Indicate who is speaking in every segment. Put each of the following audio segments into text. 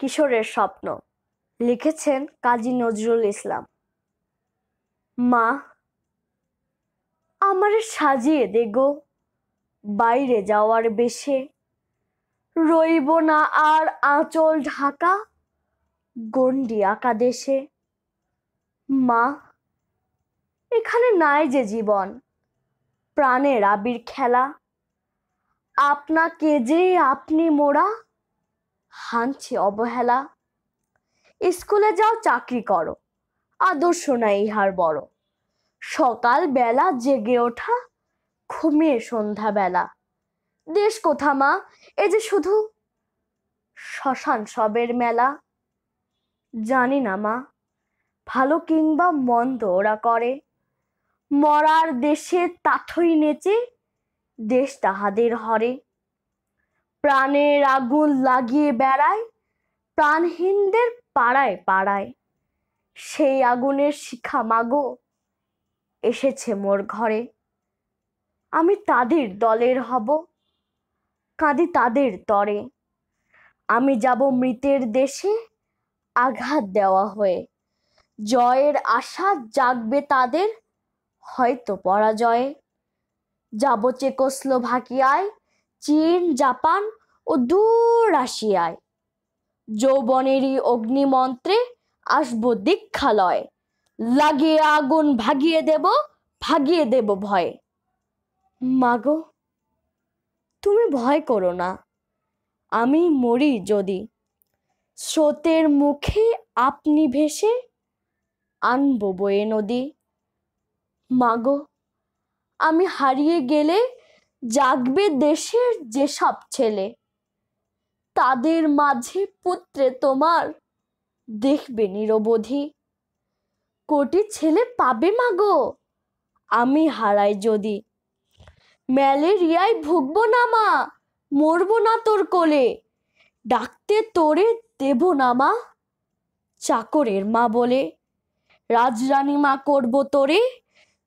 Speaker 1: কিশোরের স্বপ্ন, লিখেছেন কাজী নজরুল ইসলাম। মা, আমারে সাজিয়ে দে গো বাইরে যাওয়ার বেশে, রইব না আর আঁচল ঢাকা গণ্ডি আঁকা দেশে। মা, এখানে নাই যে জীবন, প্রাণের আবির খেলা, আপনাকে যে আপনি মোরা হানছে অবহেলা। স্কুলে যাও, চাকরি করো, আদর্শ নাই ইহার বড়, সকাল বেলা জেগে ওঠা, ঘুমিয়ে সন্ধ্যা বেলা। দেশ কোথা মা, এ যে শুধু শ্মশান সবের মেলা। জানি না মা, ভালো কিংবা মন্দ ওরা করে, মরার দেশে তাথই নেচে দেশ তাহাদের হরে। প্রাণের আগুন লাগিয়ে বেড়ায় প্রাণহীনদের পাড়ায় পাড়ায়, সেই আগুনের শিখা মাগো এসেছে মোর ঘরে। আমি তাদের দলের হব, কাঁদি তাদের তরে, আমি যাব মৃতের দেশে আঘাত দেওয়া হয়ে। জয়ের আশা জাগবে তাদের হয়তো পরাজয়ে। যাব চেকোস্লোভাকিয়ায়, চীন, জাপান ও দূর রাশিয়ায়, যৌবনেরই অগ্নিমন্ত্রে আসবো দীক্ষালয়, লাগিয়ে আগুন ভাগিয়ে দেব ভয়। মাগো, তুমি ভয় করো না, আমি মরি যদি, স্রোতের মুখে আপনি ভেসে আনবো বয়ে নদী। মাগো, আমি হারিয়ে গেলে জাগবে দেশের যেসব ছেলে, তাদের মাঝে পুত্রে তোমার দেখবে নিরবধি। কোটি ছেলে পাবে মাগো আমি হারাই যদি, ম্যালেরিয়ায় ভুগবো না মা, মরবো না তোর কোলে, ডাকতে তোরে দেব না মা চাকরের মা বলে। রাজরানী মা করবো তোরে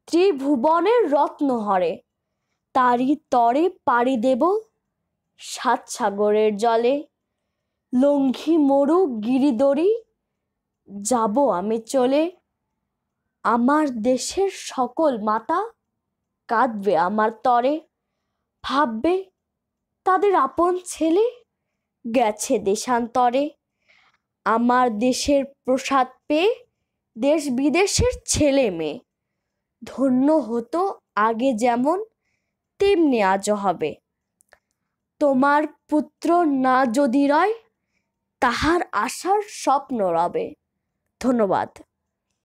Speaker 1: ত্রিভুবনের রত্ন হরে, তারই তরে পাড়ি দেব 7 সাগরের জলে। লঙ্ঘি মরু গিরিদড়ি যাব আমি চলে, আমার দেশের সকল মাতা কাঁদবে আমার তরে, ভাববে তাদের আপন ছেলে গেছে দেশান্তরে। আমার দেশের প্রসাদ পেয়ে দেশ বিদেশের ছেলে মেয়ে ধন্য হতো আগে যেমন তেমনি আজও হবে। তোমার পুত্র না যদি রয় তাহার আশার স্বপ্ন রবে। ধন্যবাদ।